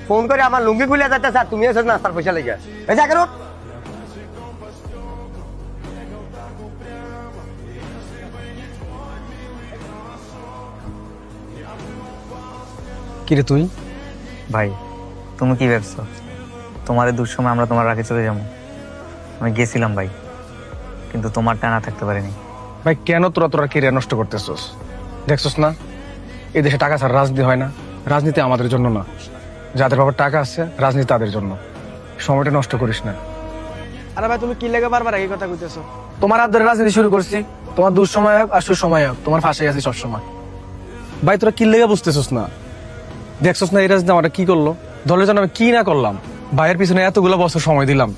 Phone করে আমার লুঙ্গি খুলে যাচ্ছে স্যার, তুমি এসে নাস্তার পয়সা লেগে এই জায়গায় রোড। কিরে তুই? ভাই তুমি কি ভাবছো তোমার এই দুঃসময় আমরা তোমার রাখে চলে যাবো? আমি গেছিলাম ভাই, কিন্তু তোমার টানা থাকতে পারিনি। ভাই কেন তোরা তোরা কেরিয়ার নষ্ট করতেছস? দেখছস না এই দেশে টাকা ছাড়া রাজনীতি হয় না। রাজনীতি আমাদের জন্য না, যাদের বাবার টাকা আছে রাজনীতি তাদের জন্য। সময়টা নষ্ট করিস না। আরে ভাই তুমি কি লেগে বারবার এই কথা কইতেছো? তোমার হাত ধরে রাজনীতি শুরু করছি, তোমার দুঃসময় হোক আর সুসময় হোক তোমার ফাঁসে আছি সবসময়। ভাই তোরা কি লেগে বুঝতেছস না? দেখছস না এই রাজনীতি আমরা কি করলো, দলের জন্য আমি কি না করলাম। ভাইয়ের পিছনে এতগুলো বছর সময় দিলাম,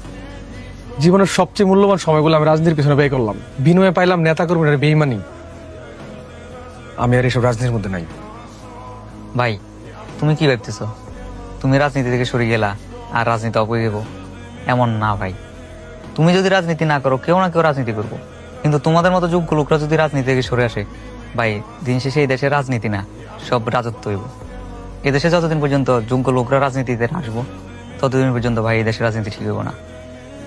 জীবনের সবচেয়ে মূল্যবান সময়গুলো আমি রাজনীতির পিছনে ব্যয় করলাম, বিনিময়ে পাইলাম নেতা কর্মীরা বেইমানি। আমি আর এসব রাজনীতির মধ্যে নাই। ভাই তুমি কি ভাবতেছো তুমি রাজনীতি থেকে সরে গেলা আর রাজনীতি অপরে দেবো? এমন না ভাই, তুমি যদি রাজনীতি না করো কেউ না কেউ রাজনীতি করবো, কিন্তু তোমাদের মতো যোগ্য লোকরা যদি রাজনীতি থেকে সরে আসে ভাই, দিন শেষে এই দেশের রাজনীতি না সব রাজত্ব হইব। এদেশে যতদিন পর্যন্ত যোগ্য লোকরা রাজনীতিতে আসবো ততদিন পর্যন্ত ভাই এই দেশের রাজনীতি ঠিক হইব না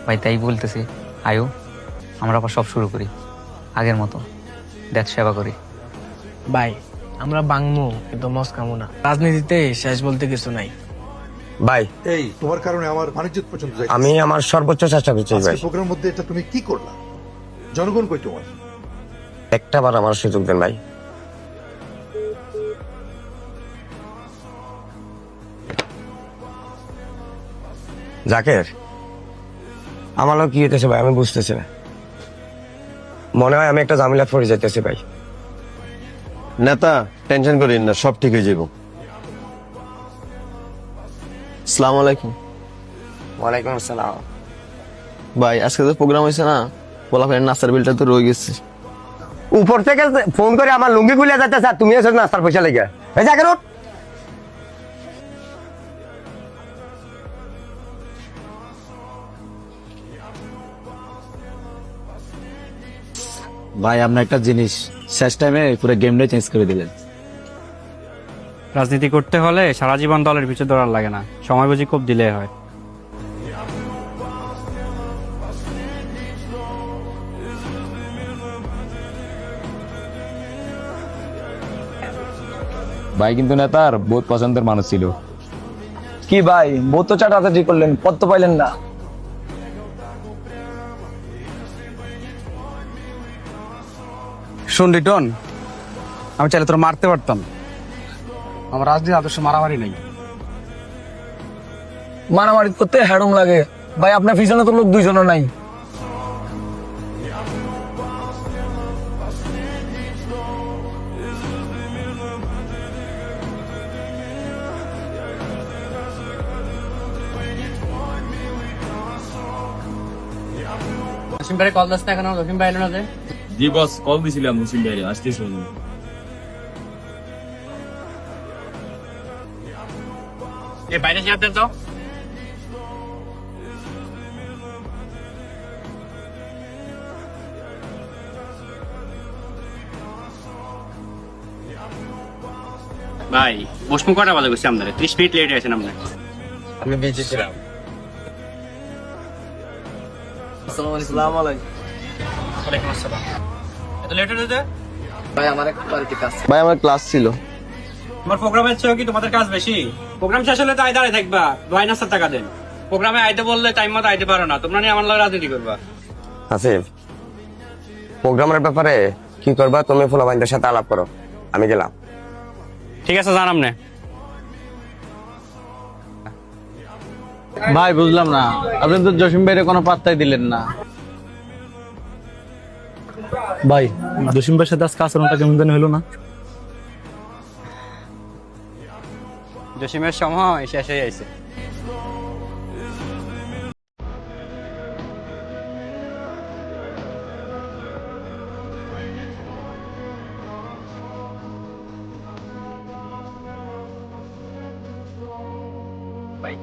ভাই। তাই বলতেছি আয়ো আমরা আবার সব শুরু করি আগের মতো, দেশ সেবা করি। ভাই আমরা বাংমু কিন্তু মস্কামু না, রাজনীতিতে শেষ বলতে কিছু নাই। ভাই এই তোমার কারণে আমার বাণিজ্য পর্যন্ত যাইতেছে। আমি আমার সর্বোচ্চ চেষ্টা করছি ভাই। আজকে প্রোগ্রাম মধ্যে এটা তুমি কি করলা? জনগণ কই তোমার? একটা বার আমার সুযোগ দেন ভাই। জাকের আমারও কি হইতেছে ভাই আমি বুঝতেছি না। মনে হয় আমি একটা ঝামেলা পড়ে যাইতেছি ভাই। নেতা টেনশন করেন না, সব ঠিক হয়ে যাব। আসসালামু আলাইকুম ওয়ালাইকুম আসসালাম। ভাই, আজকে তো প্রোগ্রাম হয়েছে না, বলা ফের নাস্তার বিলটা তো রয়ে গেছে। উপর থেকে ফোন করে আমার লুঙ্গি খুলে যাচ্ছে স্যার, তুমি এসে নাস্তার পয়সা লেগে এই জায়গায় রোড। ভাই আপনার একটা জিনিস শেষ টাইমে পুরো গেমটাই চেঞ্জ করে দিলেন। রাজনীতি করতে হলে সারা জীবন দলের পিছু দৌড়ার লাগে না, সময় বুঝি খুব দিলে হয়। ভাই কিন্তু নেতার বহুত পছন্দের মানুষ ছিল। কি ভাই বহুত তো চাটাচাটি করলেন, পদ তো পাইলেন না। শুন রিটন, আমি চাইলে তোরা মারতে পারতাম, আমার রাজনীতি আদর্শ মারামারি নেই। মারামারি করতে হ্যাডম লাগে ভাই, আপনার পিছনে তো লোক দুইজনও নাই। জসিম ভাই কল দাস না এখনো, জসিম ভাই এলো না যে? জি বস, কল দিছিলাম মুসিম ভাইরে, আসতে শুনি। এ বাইরে যেতে তো। ভাই বসমু কটা বাজে গেছে আপনাদের? 30 মিনিট লেট আছেন আপনার। আমি বেঁচে ছিলাম। আসসালামু আলাইকুম। ওয়ালাইকুম আসসালাম। এত লেট হতে? ভাই আমার একটা বাড়িতে কাজ। ভাই আমার ক্লাস ছিল। তোমার প্রোগ্রামের চেয়েও কি তোমাদের কাজ বেশি? প্রোগ্রাম শেষ হলে তো আয় দাঁড়িয়ে থাকবা, দোয়াই নাস্তার টাকা দেন। প্রোগ্রামে আইতে বললে টাইম মতো আইতে পারো না, তোমরা নিয়ে আমার লগে রাজনীতি করবা। আসিফ, প্রোগ্রামের ব্যাপারে কি করবা তুমি ফুলাবাইনদের সাথে আলাপ করো, আমি গেলাম। ঠিক আছে জানাম না। ভাই বুঝলাম না, আপনি তো জসিম ভাইয়ের কোনো পাত্তাই দিলেন না। ভাই জসিম ভাইয়ের সাথে আজকে আচরণটা কেমন জানি হলো না? জসিমের সময় শেষ হয়ে যাইছে। ভাই